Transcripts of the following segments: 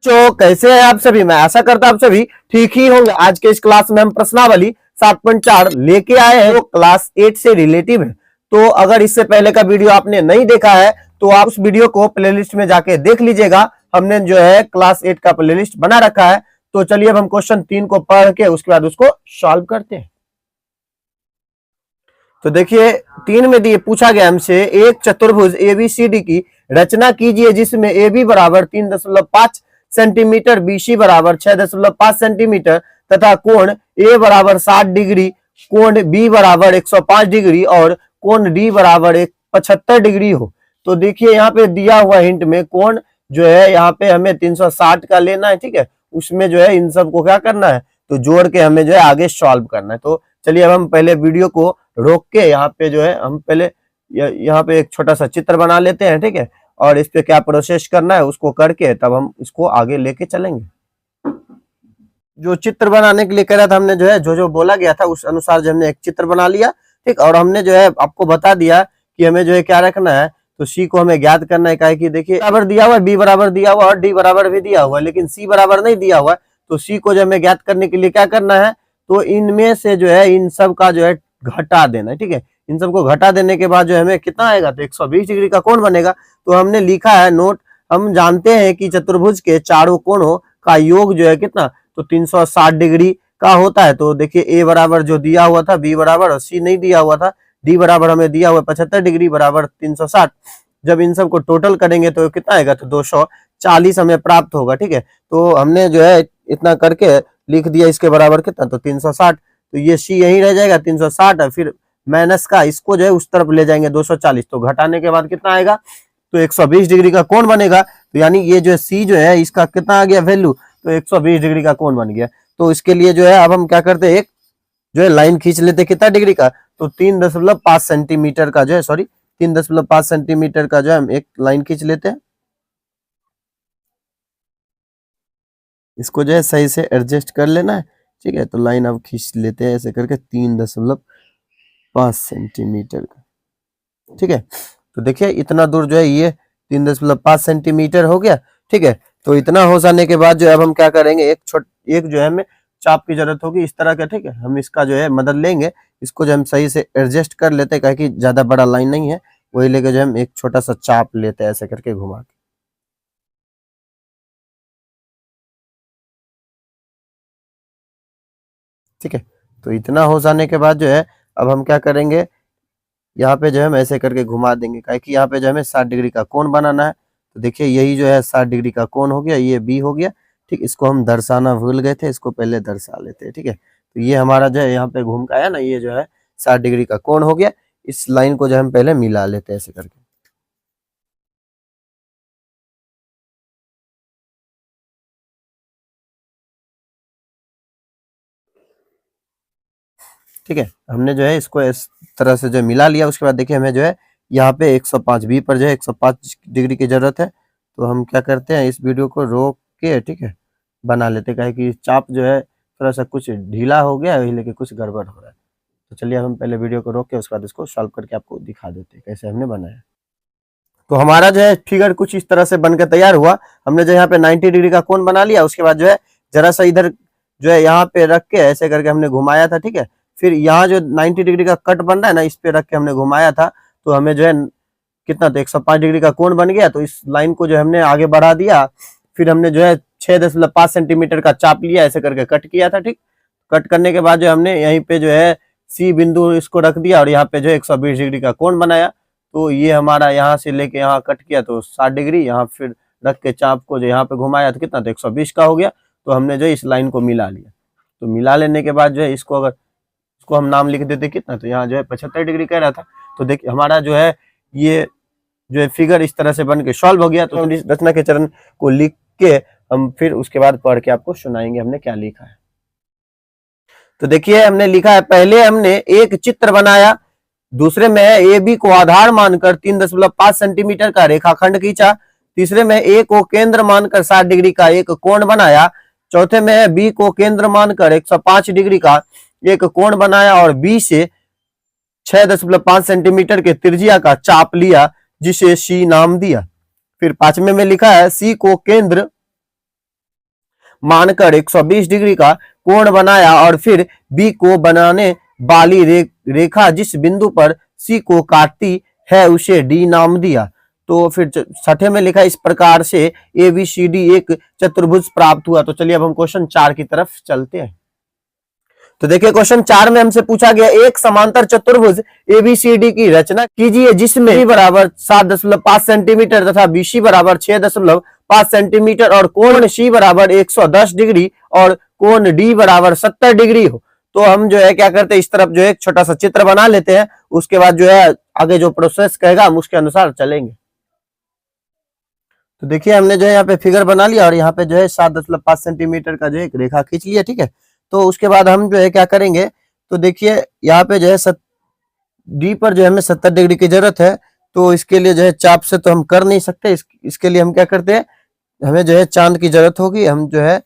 बच्चों कैसे हैं आप सभी। मैं आशा करता हूं आप सभी ठीक ही होंगे। आज के इस क्लास में हम प्रश्नावली 7.4 लेके आए हैं, जो क्लास 8 से रिलेटिव है। तो अगर इससे पहले का वीडियो आपने नहीं देखा है तो आप उस वीडियो को प्लेलिस्ट में जाके देख लीजिएगा। हमने जो है क्लास 8 का प्लेलिस्ट बना रखा है। तो चलिए अब हम क्वेश्चन 3 को पढ़ के उसके बाद उसको सॉल्व करते हैं। तो देखिए 3 में दिए पूछा गया हमसे एक चतुर्भुज एबीसीडी की रचना कीजिए जिसमें ए बी बराबर 3.5 सेंटीमीटर, BC बराबर 6.5 सेंटीमीटर तथा कोण ए बराबर 60 डिग्री, कोण बी बराबर 105 डिग्री और कोण डी बराबर 75 डिग्री हो। तो देखिए यहाँ पे दिया हुआ हिंट में कोण जो है यहाँ पे हमें 360 का लेना है, ठीक है। उसमें जो है इन सब को क्या करना है तो जोड़ के हमें जो है आगे सॉल्व करना है। तो चलिए अब हम पहले वीडियो को रोक के यहाँ पे जो है हम पहले यहाँ पे एक छोटा सा चित्र बना लेते हैं, ठीक है। और इस पे क्या प्रोसेस करना है उसको करके तब हम इसको आगे लेके चलेंगे। जो चित्र बनाने के लिए कह रहा था हमने जो है जो बोला गया था उस अनुसार जो हमने एक चित्र बना लिया, ठीक। और हमने जो है आपको बता दिया कि हमें जो है क्या रखना है तो सी को हमें ज्ञात करना है। क्या है कि देखिए बराबर दिया हुआ है, बी बराबर दिया हुआ और डी बराबर भी दिया हुआ है, लेकिन सी बराबर नहीं दिया हुआ है। तो सी को जो हमें ज्ञात करने के लिए क्या करना है तो इनमें से जो है इन सब का जो है घटा देना है, ठीक है। इन सबको घटा देने के बाद जो हमें कितना आएगा तो 120 डिग्री का कोण बनेगा। तो हमने लिखा है नोट, हम जानते हैं कि चतुर्भुज के चारों कोणों का योग जो है कितना तो 360 डिग्री का होता है। तो देखिए ए बराबर जो दिया हुआ था, बी बराबर और सी नहीं दिया हुआ था, डी बराबर हमें दिया हुआ 75 डिग्री बराबर 360। जब इन सबको टोटल करेंगे तो कितना आएगा तो 240 हमें प्राप्त होगा, ठीक है। तो हमने जो है इतना करके लिख दिया इसके बराबर कितना तो 360। तो ये सी यही रह जाएगा 360 है, फिर माइनस का इसको जो है उस तरफ ले जाएंगे 240। तो घटाने के बाद कितना आएगा तो 120 डिग्री का कोण बनेगा। तो यानी ये जो है सी जो है इसका कितना आ गया वैल्यू तो 120 डिग्री का कोण बन गया। तो इसके लिए जो है अब हम क्या करते हैं एक जो है लाइन खींच लेते हैं कितना डिग्री का तो 3.5 सेंटीमीटर का जो है 3.5 सेंटीमीटर का जो है हम एक लाइन खींच लेते हैं। इसको जो है सही से एडजस्ट कर लेना है, ठीक है। तो लाइन अब खींच लेते हैं ऐसे करके 3.5 सेंटीमीटर का, ठीक है। तो देखिए इतना दूर जो है ये 3.5 सेंटीमीटर हो गया, ठीक है। तो इतना हो जाने के बाद जो है अब हम क्या करेंगे एक जो है हमें चाप की जरूरत होगी इस तरह का, ठीक है। हम इसका जो है मदद लेंगे, इसको जो हम सही से एडजस्ट कर लेते हैं कि ज्यादा बड़ा लाइन नहीं है, वही लेके जो हम एक छोटा सा चाप लेते हैं ऐसे करके घुमा के, ठीक है। तो इतना हो जाने के बाद जो है अब हम क्या करेंगे यहाँ पे जो है हम ऐसे करके घुमा देंगे क्या कि यहाँ पे जो हमें 60 डिग्री का कोण बनाना है। तो देखिए यही जो है 60 डिग्री का कोण हो गया, ये बी हो गया, ठीक। इसको हम दर्शाना भूल गए थे, इसको पहले दर्शा लेते हैं, ठीक है। तो ये हमारा जो है यहाँ पे घूम के आया ना, ये जो है 60 डिग्री का कोण हो गया। इस लाइन को जो हम पहले मिला लेते हैं ऐसे करके, ठीक है। हमने जो है इसको इस तरह से जो मिला लिया। उसके बाद देखिए हमें जो है यहाँ पे 105 बी पर जो है 105 डिग्री की जरूरत है। तो हम क्या करते हैं इस वीडियो को रोक के, ठीक है, बना लेते हैं कि चाप जो है थोड़ा सा कुछ ढीला हो गया है लेकिन कुछ गड़बड़ हो रहा है। तो चलिए हम पहले वीडियो को रोक के उसके बाद इसको सॉल्व करके आपको दिखा देते हैं कैसे हमने बनाया। तो हमारा जो है फिगर कुछ इस तरह से बनकर तैयार हुआ। हमने जो यहाँ पे 90 डिग्री का कोण बना लिया। उसके बाद जो है जरा सा इधर जो है यहाँ पे रख के ऐसे करके हमने घुमाया था, ठीक है। फिर यहाँ जो 90 डिग्री का कट बन रहा है ना, इस पे रख के हमने घुमाया था। तो हमें जो है कितना तो 105 डिग्री का कोण बन गया। तो इस लाइन को जो हमने आगे बढ़ा दिया। फिर हमने जो है 6.5 सेंटीमीटर का चाप लिया, ऐसे करके कट किया था, ठीक। कट करने के बाद जो हमने यहीं पे जो है सी बिंदु इसको रख दिया और यहाँ पे जो है 120 डिग्री का कोण बनाया। तो ये हमारा यहाँ से लेके यहाँ कट किया तो 60 डिग्री, यहाँ फिर रख के चाप को जो यहाँ पे घुमाया तो कितना तो 120 का हो गया। तो हमने जो इस लाइन को मिला लिया। तो मिला लेने के बाद जो है इसको अगर इसको हम नाम लिख देते कितना तो यहाँ जो है 75 डिग्री कह रहा था। तो देखिए हमारा जो है ये जो है फिगर इस तरह से बन के सॉल्व हो गया। तो हम इस रचना के चरण को लिख के हम फिर उसके बाद पढ़ के आपको सुनाएंगे हमने क्या लिखा है। तो देखिए हमने लिखा है पहले हमने एक चित्र बनाया, दूसरे में ए बी को आधार मानकर 3.5 सेंटीमीटर का रेखाखंड खींचा, तीसरे में ए को केंद्र मानकर 60 डिग्री का एक कोण बनाया, चौथे में बी को केंद्र मानकर 105 डिग्री का एक कोण बनाया और बी से 6.5 सेंटीमीटर के त्रिज्या का चाप लिया जिसे सी नाम दिया। फिर पांचवें में लिखा है सी को केंद्र मानकर 120 डिग्री का कोण बनाया और फिर बी को बनाने वाली रेखा जिस बिंदु पर सी को काटती है उसे डी नाम दिया। तो फिर छठे में लिखा इस प्रकार से ए बी सी डी एक चतुर्भुज प्राप्त हुआ। तो चलिए अब हम क्वेश्चन 4 की तरफ चलते हैं। तो देखिए क्वेश्चन 4 में हमसे पूछा गया एक समांतर चतुर्भुज एबीसीडी की रचना कीजिए जिसमें ए बराबर 7.5 सेंटीमीटर तथा बीसी बराबर 6.5 सेंटीमीटर और कोण सी बराबर 110 डिग्री और कोण डी बराबर 70 डिग्री हो। तो हम जो है क्या करते हैं, इस तरफ जो है एक छोटा सा चित्र बना लेते हैं, उसके बाद जो है आगे जो प्रोसेस कहेगा हम उसके अनुसार चलेंगे। तो देखिए हमने जो है यहाँ पे फिगर बना लिया और यहाँ पे जो है 7.5 सेंटीमीटर का जो है एक रेखा खींच लिया, ठीक है। तो उसके बाद हम जो है क्या करेंगे, तो देखिए यहाँ पे जो है डी पर जो है हमें 70 डिग्री की जरूरत है। तो इसके लिए जो है चाप से तो हम कर नहीं सकते, इसके लिए हम क्या करते हैं, हमें जो है चांद की जरूरत होगी। हम जो है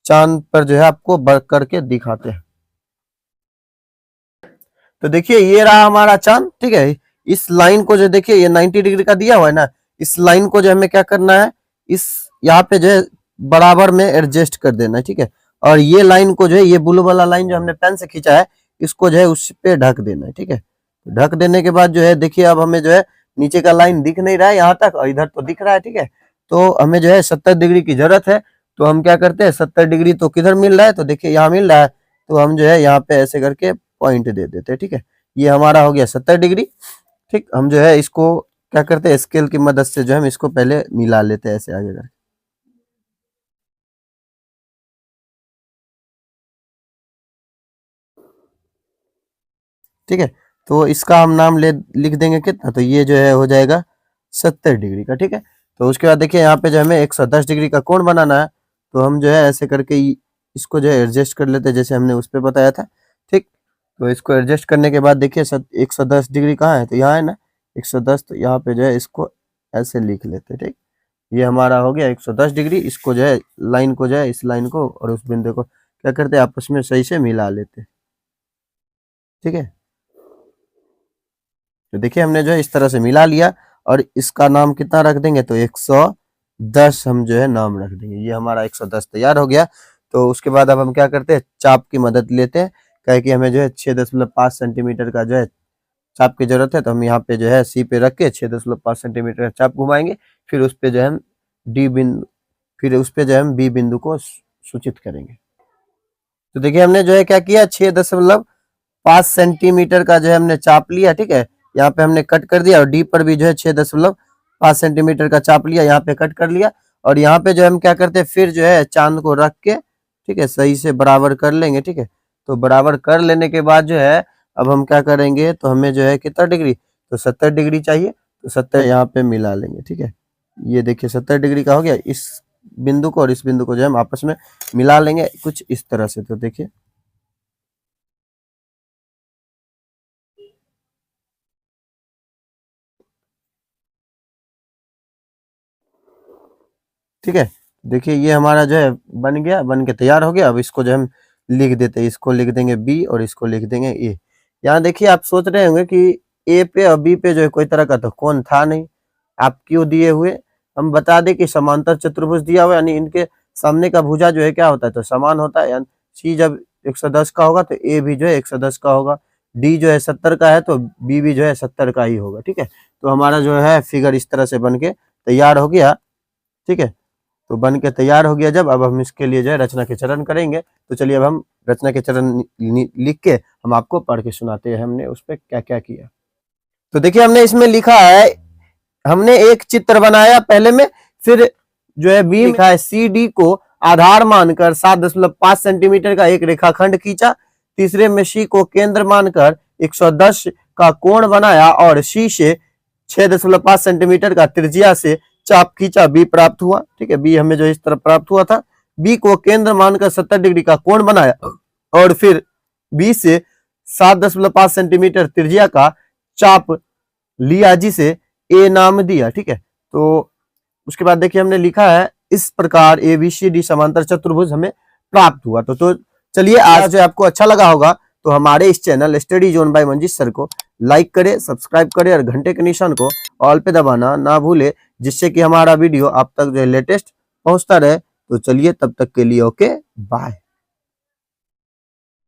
चांद पर जो है आपको वर्क करके दिखाते हैं। तो देखिए ये रहा हमारा चांद, ठीक है। इस लाइन को जो देखिए ये 90 डिग्री का दिया हुआ है ना, इस लाइन को जो हमें क्या करना है, इस यहाँ पे जो है बराबर में एडजस्ट कर देना है, ठीक है। और ये लाइन को जो है, ये ब्लू वाला लाइन जो हमने पेन से खींचा है, इसको जो है उस पे ढक देना है, ठीक है। ढक देने के बाद जो है देखिए अब हमें जो है नीचे का लाइन दिख नहीं रहा है यहाँ तक, और इधर तो दिख रहा है, ठीक है। तो हमें जो है 70 डिग्री की जरूरत है। तो हम क्या करते हैं, 70 डिग्री तो किधर मिल रहा है, तो देखिए यहाँ मिल रहा है। तो हम जो है यहाँ पे ऐसे करके पॉइंट दे देते हैं, ठीक है। ये हमारा हो गया 70 डिग्री, ठीक। हम जो है इसको क्या करते हैं, स्केल की मदद से जो है हम इसको पहले मिला लेते हैं ऐसे आगे करके, ठीक है। तो इसका हम नाम लिख देंगे कितना, तो ये जो है हो जाएगा 70 डिग्री का, ठीक है। तो उसके बाद देखिए यहाँ पे जो हमें 110 डिग्री का कोण बनाना है, तो हम जो है ऐसे करके इसको जो है एडजस्ट कर लेते हैं जैसे हमने उस पर बताया था, ठीक। तो इसको एडजस्ट करने के बाद देखिए 110 डिग्री कहाँ है, तो यहाँ है ना 110। तो यहाँ पे जो है इसको ऐसे लिख लेते हैं, ठीक। ये हमारा हो गया 110 डिग्री। इसको जो है लाइन को जो है इस लाइन को और उस बिंदु को क्या करते हैं, आपस में सही से मिला लेते हैं, ठीक है। तो देखिए हमने जो है इस तरह से मिला लिया और इसका नाम कितना रख देंगे, तो 110 हम जो है नाम रख देंगे। ये हमारा 110 तैयार हो गया। तो उसके बाद अब हम क्या करते हैं, चाप की मदद लेते हैं, कहे कि हमें जो है 6.5 सेंटीमीटर का जो है चाप की जरूरत है। तो हम यहाँ पे जो है सी पे रख के 6.5 सेंटीमीटर का चाप घुमाएंगे, फिर उस पे जो है हम डी बिंदु, फिर उस पे जो है हम बी बिंदु को सूचित करेंगे। तो देखिए हमने जो है क्या किया, 6.5 सेंटीमीटर का जो है हमने चाप लिया, ठीक है। यहाँ पे हमने कट कर दिया और डी पर भी जो है 6.5 सेंटीमीटर का चाप लिया, यहाँ पे कट कर लिया। और यहाँ पे जो हम क्या करते हैं, फिर जो है चांद को रख के, ठीक है, सही से बराबर कर लेंगे, ठीक है। तो बराबर कर लेने के बाद जो है अब हम क्या करेंगे, तो हमें जो है कितना डिग्री, तो 70 डिग्री चाहिए। तो 70 यहाँ पे मिला लेंगे, ठीक है। ये देखिए 70 डिग्री का हो गया। इस बिंदु को और इस बिंदु को जो है हम आपस में मिला लेंगे कुछ इस तरह से। तो देखिए ठीक है, देखिए ये हमारा जो है बन गया, बन के तैयार हो गया। अब इसको जो हम लिख देते हैं, इसको लिख देंगे बी और इसको लिख देंगे ए। यहाँ देखिए आप सोच रहे होंगे कि ए पे और बी पे जो है कोई तरह का तो कोण था नहीं, आप क्यों दिए हुए। हम बता दें कि समांतर चतुर्भुज दिया हुआ, यानी इनके सामने का भुजा जो है क्या होता है, तो समान होता है। यानी सी जब 110 का होगा तो ए भी जो है 110 का होगा, डी जो है 70 का है तो बी भी जो है 70 का ही होगा, ठीक है। तो हमारा जो है फिगर इस तरह से बन के तैयार हो गया, ठीक है। तो बन के तैयार हो गया जब, अब हम इसके लिए जो है रचना के चरण करेंगे। तो चलिए अब हम रचना के चरण लिख के हम आपको पढ़ के सुनाते हैं हमने उस पर क्या क्या किया। तो देखिए हमने इसमें लिखा है, हमने एक चित्र बनाया पहले में, फिर जो है बी लिखा है सी डी को आधार मानकर 7.5 सेंटीमीटर का एक रेखाखंड खींचा। तीसरे में सी को केंद्र मानकर 110 का कोण बनाया और सी से 6.5 सेंटीमीटर का त्रिज्या से चाप खींचा, बी प्राप्त हुआ, ठीक है। बी हमें जो इस तरह प्राप्त हुआ था। बी को केंद्र मानकर 70 डिग्री का कोण बनाया और फिर बी से 7.5 सेंटीमीटर त्रिज्या का चाप लिया जिसे ए नाम दिया, ठीक है। तो उसके बाद देखिए हमने लिखा है इस प्रकार एबीसीडी समांतर चतुर्भुज हमें प्राप्त हुआ। तो चलिए आज जो आपको अच्छा लगा होगा तो हमारे इस channel study zone by Manjeet sir को लाइक करें, सब्सक्राइब करें और घंटे के निशान को ऑल पे दबाना ना भूले, जिससे कि हमारा वीडियो आप तक जो है लेटेस्ट पहुंचता रहे। तो चलिए तब तक के लिए ओके बाय।